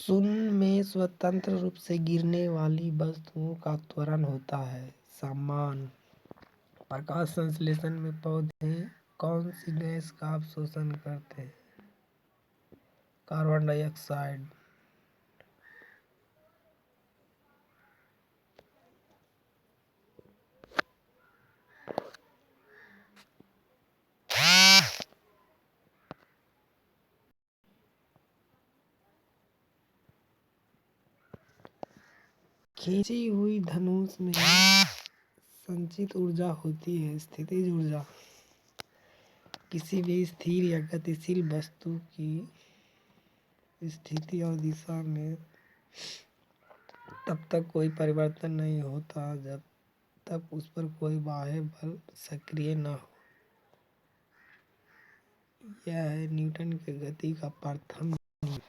शून्य में स्वतंत्र रूप से गिरने वाली वस्तुओं का त्वरण होता है। सम्मान। प्रकाश संश्लेषण में पौधे कौन सी गैस का अवशोषण करते हैं? Carbon dioxide. खींची हुई धनुष में संचित ऊर्जा होती है स्थितिज ऊर्जा। किसी भी स्थिर या गतिशील वस्तु की स्थिति और दिशा में तब तक कोई परिवर्तन नहीं होता जब तक उस पर कोई बाह्य बल सक्रिय न हो। यह है न्यूटन के गति का प्रथम नियम।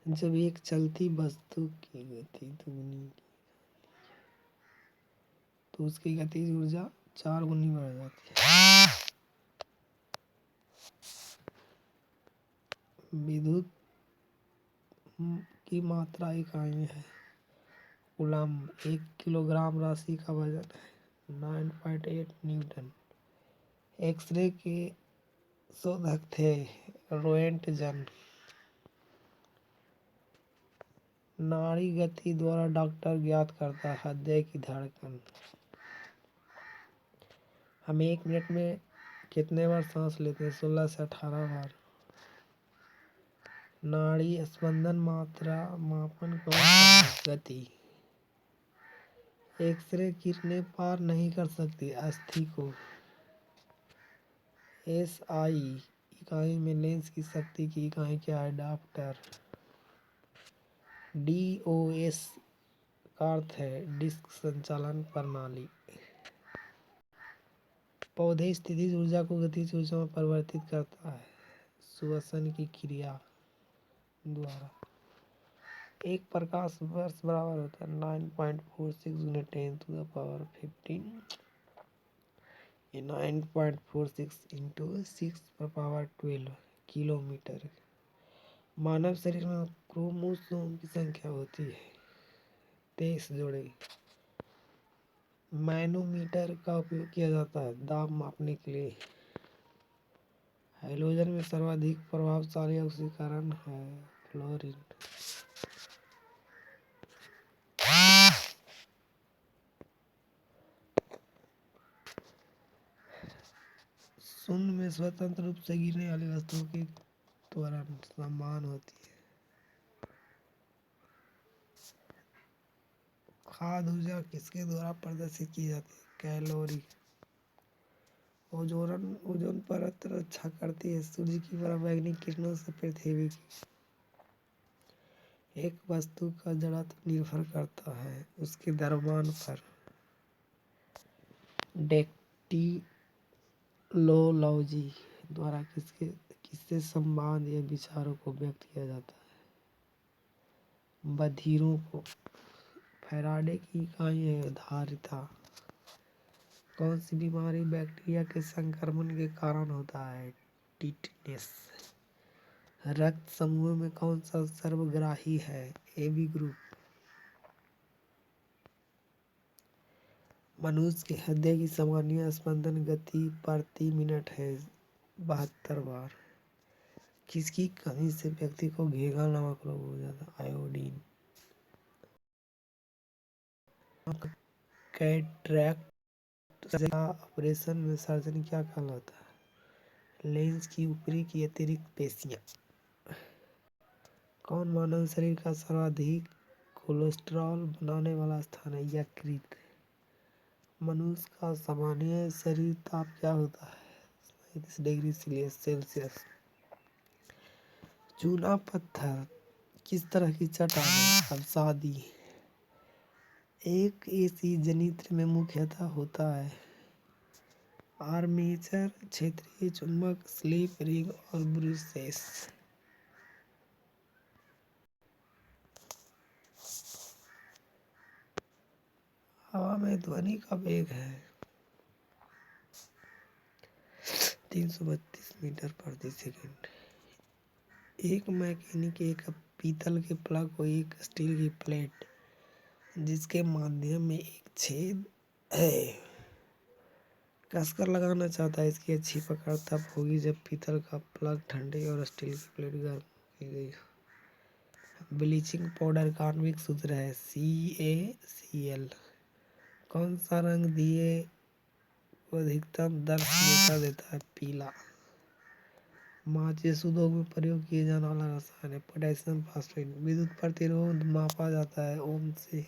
जब एक चलती वस्तु की गति दुगनी तो उसकी गतिज ऊर्जा 4 गुनी बढ़ जाती है। विद्युत की मात्रा इकाई है कूलम्ब। 1 किलोग्राम राशि का वजन है 9.8 न्यूटन। एक्सरे के शोधक थे रोएंटजन। नाड़ी गति द्वारा डॉक्टर ज्ञात करता है हृदय की धड़कन। हम 1 मिनट में कितने बार सांस लेते हैं? 16 से 18 बार। नाड़ी स्पंदन मात्रा मापन कौन सा है? गति। एक्सरे किरणें पार नहीं कर सकती अस्थि को। एसआई इकाई में लेंस की शक्ति की इकाई क्या है? डाप्टर। डीओएस का अर्थ है डिस्क संचालन प्रणाली। पौधे स्थितिज ऊर्जा को गतिज ऊर्जा में परिवर्तित करता है श्वसन की क्रिया द्वारा। एक प्रकाश वर्ष बराबर होता है 9.46 × 10⁻15। ये 9.46 × 6⁻12 किलोमीटर। मानव शरीर में क्रोमोसोम की संख्या होती है 23 जोड़े। मैनोमीटर का उपयोग किया जाता है दाब मापने के लिए। हैलोजन में सर्वाधिक प्रभावशाली ऑक्सीकरण है फ्लोरीन। शून्य में स्वतंत्र रूप से गिरने वाली वस्तुओं की त्वरण समान होती है। खाद्य ऊर्जा किसके द्वारा प्रदर्शित की जाती है? कैलोरी। ओजोन परत रक्षा करती है सूर्य की पराबैंगनी किरणों से पृथ्वी की। एक वस्तु का जड़त्व निर्भर करता है उसके द्रव्यमान पर। डेक्टिलोलॉजी द्वारा किससे संबंध या विचारों को व्यक्त किया जाता है? बधिरों को। फैराडे की इकाई है धारिता। कौन सी बीमारी बैक्टीरिया के संक्रमण के कारण होता है? टिटनेस। रक्त समूह में कौन सा सर्वग्राही है? AB group. मनुष्य के हृदय की सामान्य स्पंदन गति प्रति मिनट है 72 बार। किसकी कमी से व्यक्ति को घेंघा नामक रोग हो जाता है? आयोडीन। कैटरैक्ट ऑपरेशन में सर्जरी क्या कहलाता है? लेंस की ऊपरी की अतिरिक्त पेशियां। कौन मानव शरीर का सर्वाधिक कोलेस्ट्रॉल बनाने वाला स्थान है? यकृत। मनुष्य का सामान्य शरीर ताप क्या होता है? 37 डिग्री सेल्सियस। चूना पत्थर किस तरह की चट्टान है? अवसादी। एक एसी जनित्र में मुख्यतः होता है आर्मेचर, क्षेत्रीय चुंबक, स्लिप रिंग और ब्रशेस। हवा में ध्वनि का वेग है 332 मीटर प्रति सेकंड। एक मैकेनिक एक पीतल के प्लग को एक स्टील की प्लेट जिसके माध्यम में एक छेद है कसकर लगाना चाहता है। इसकी अच्छी पकड़ तब होगी जब पीतल का प्लग ठंडे और स्टील की प्लेट गर्म की गई। ब्लीचिंग पाउडर का आणविक सूत्र है CaCl। कौन सा रंग दिए को अधिकतम दर्शनीयता देता है? पीला। माचिस उद्योग में प्रयोग किए जाने वाला रसायन है पोटेशियम फास्फेट। विद्युत प्रतिरोध मापा जाता है ओम से।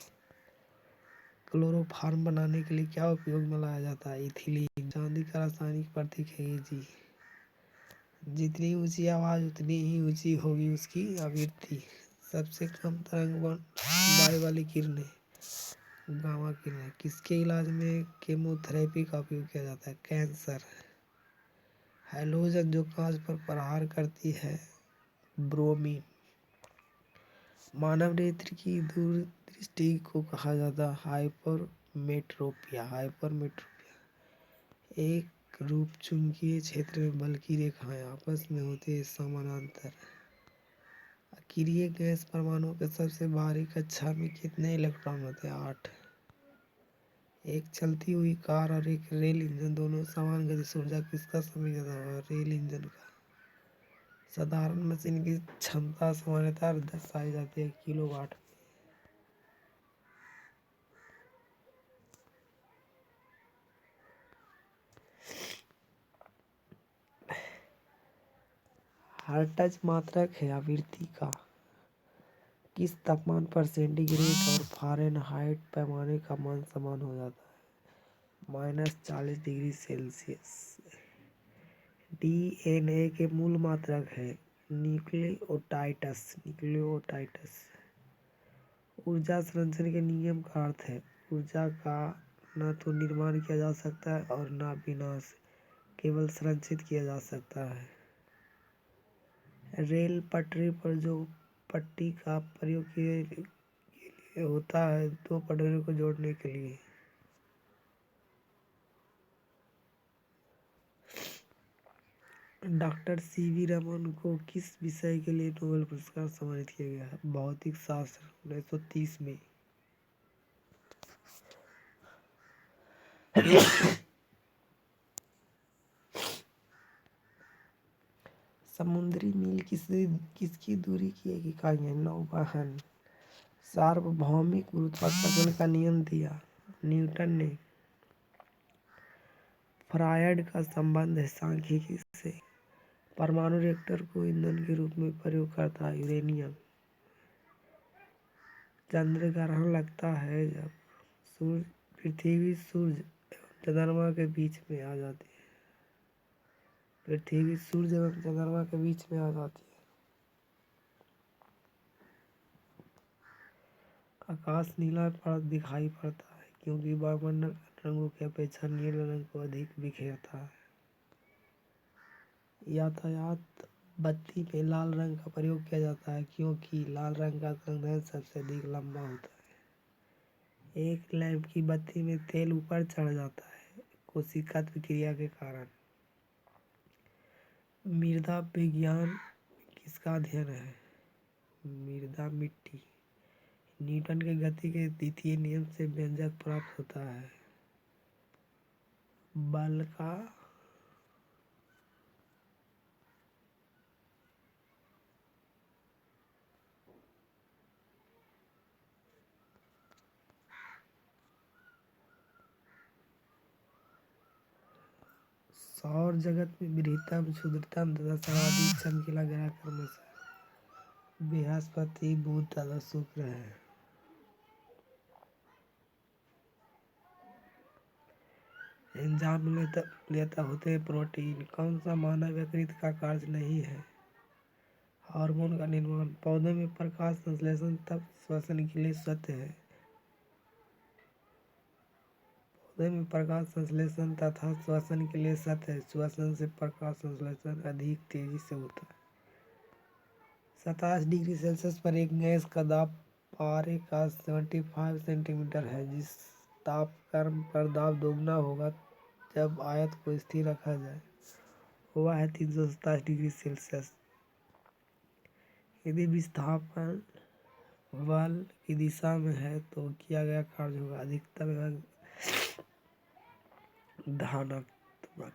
क्लोरोफॉर्म बनाने के लिए क्या उपयोग में लाया जाता है? इथिलीन। चांदी का रासायनिक प्रतीक है Ag। जितनी ऊंची आवाज उतनी ही ऊंची होगी उसकी आवृत्ति। सबसे कम तरंग लंबाई वाली किरणें गामा किरणें। किसके इलाज में केमोथेरेपी का उपयोग किया जाता है? कैंसर। हैलोजन जो कांच पर प्रहार करती है ब्रोमीन। मानव नेत्र की दूरदृष्टि को कहा जाता है हाइपरमेट्रोपिया। एक रूप चुंबकीय क्षेत्र में बल की रेखाएं आपस में होती है समानांतर। अक्रिय गैस परमाणु के सबसे बाहरी कक्षा में कितने इलेक्ट्रॉन होते हैं? 8। एक चलती हुई कार और एक रेल इंजन दोनों समान गति से ऊर्जा किसका समय ज्यादा होगा? रेल इंजन का। साधारण मशीन की क्षमता सामान्यतः दर्शाई जाती है किलोवाट। हर्ट्ज मात्रक है आवृत्ति का। किस तापमान पर सेंटीग्रेड और फ़ारेनहाइट पैमाने का मान समान हो जाता है? -40 डिग्री सेल्सियस। DNA के मूल मात्रक है न्यूक्लियोटाइड्स। ऊर्जा संरक्षण के नियम का अर्थ है ऊर्जा का न तो निर्माण किया जा सकता है और न विनाश, केवल संरक्षित किया जा सकता है। रेल पटरी पर जो पट्टी का प्रयोग के लिए होता है दो पटरियों को जोड़ने के लिए। डॉक्टर CV रमन को किस विषय के लिए नोबेल पुरस्कार सम्मानित किया गया है? भौतिक शास्त्र 1930 में। समुद्री मील किसकी दूरी की एक इकाई है? नौवहन। सार्वभौमिक गुरुत्वाकर्षण का नियम दिया न्यूटन ने। फ्रायड का संबंध है सांख्यिकी से। परमाणु रिएक्टर को ईंधन के रूप में प्रयोग करता है यूरेनियम। चंद्र ग्रहण लगता है जब पृथ्वी सूर्य एवं चंद्रमा के बीच में आ जाती है। पृथ्वी सूर्य एवं चंद्रमा के बीच में आ जाती है। आकाश नीला दिखाई पड़ता है क्योंकि वायुमंडल रंगों की अपेक्षा नीले रंग को अधिक बिखेरता है। यातायात बत्ती में लाल रंग का प्रयोग किया जाता है क्योंकि लाल रंग का तरंगदैर्घ्य सबसे अधिक लंबा होता है। एक लैंप की बत्ती में तेल ऊपर चढ़ जाता है कोशिकत्व क्रिया के कारण। मृदा विज्ञान किसका अध्ययन है? मृदा मिट्टी। न्यूटन के गति के द्वितीय नियम से व्यंजक प्राप्त होता है बल का। सौर जगत में बृहत्तम क्षुद्रतम तथा सर्वाधिक चमकीला ग्रह क्रमशः बृहस्पति बुध तथा शुक्र है। एंजाइम लेता होते हैं प्रोटीन। कौन सा मानव यकृत का कार्य नहीं है? हार्मोन का निर्माण। पौधों में प्रकाश संश्लेषण तब श्वसन के लिए सत्य है। पौधे में प्रकाश संश्लेषण तथा श्वसन के लिए सत्य है। श्वसन से प्रकाश संश्लेषण अधिक तेजी से होता है। 27 डिग्री सेल्सियस पर एक गैस का दाब पारे का 75 सेंटीमीटर है। जिस तापक्रम पर दाब दोगुना होगा जब आयत को स्थिर रखा जाए वह है 327 डिग्री सेल्सियस। यदि विस्थापन बल की दिशा में है तो किया गया कार्य होगा अधिकतम एवं धनात्मक।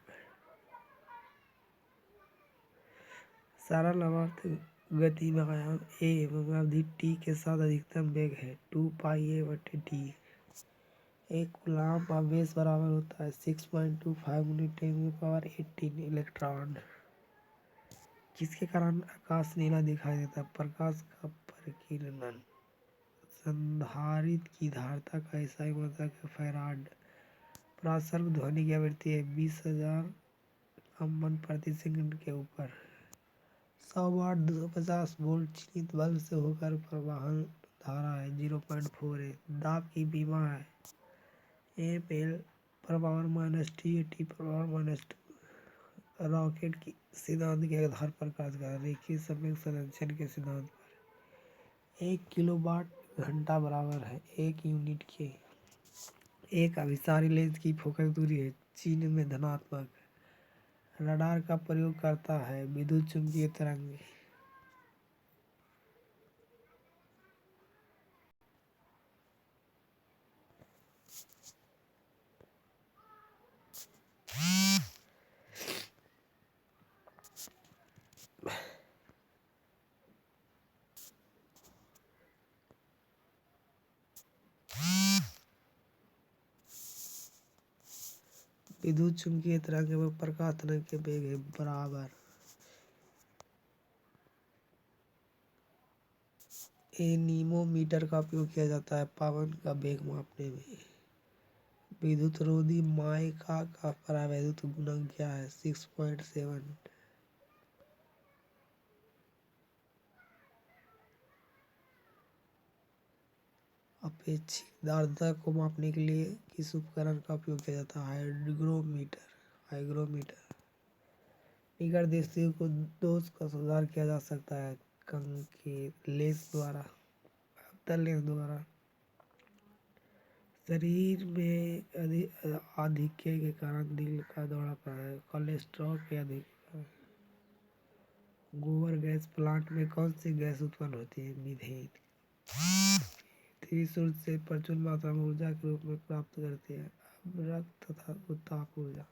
सारा लंबार्थ गति में आयाम a एवं अवधि t के साथ अधिकतम वेग है 2πa/t। एक कूलाम्ब आवेश बराबर होता है 6.25 × 10⁻18 इलेक्ट्रॉन, जिसके कारण आकाश नीला दिखाई देता है। प्रकाश का परिकीर्णन। संधारित्र की धारिता का ईसाई मात्रक है फैराड। प्रासर्ग ध्वनि की आवृत्ति है 20,000 कंपन प्रति सेकंड के ऊपर। 100 वाट 250 वोल्ट चीनित बल्ब से होकर प्रवाहन धारा है 0.48। दाब की बीमा है mL/-T/T/2। रॉकेट की सिद्धांत के आधार पर कार्य का रेखीय संवेग संरक्षण के सिद्धांत पर 1 किलोवाट घंटा बराबर है 1 यूनिट के। एक अभिसारी लेंस की फोकस दूरी है चिह्न में धनात्मक। रडार का प्रयोग करता है विद्युत चुम्बकीय तरंग। विद्युत चुम्बकीय तरंग एवं प्रकाश तरंग के वेग है बराबर। एनीमोमीटर का उपयोग किया जाता है पवन का वेग मापने में। विद्युत रोधी माइका का परावैद्युत गुणक क्या है 6.7। अपेक्षित आर्द्रता को मापने के लिए किस उपकरण का उपयोग किया जाता है हाइग्रोमीटर। निकट दृष्टि को दोष का सुधार किया जा सकता है कंकेव लेंस द्वारा, अवतल लेंस द्वारा। शरीर में आधिक्य के कारण दिल का दौरा पड़ा है कोलेस्ट्रॉल के अधिक। गोबर गैस प्लांट में कौन सी गैस उत्पन्न होती है मीथेन। पृथ्वी सूर्य से प्रचुर मात्रा में ऊर्जा के रूप में प्राप्त करती है अवरक्त तथा उत्ताप ऊर्जा।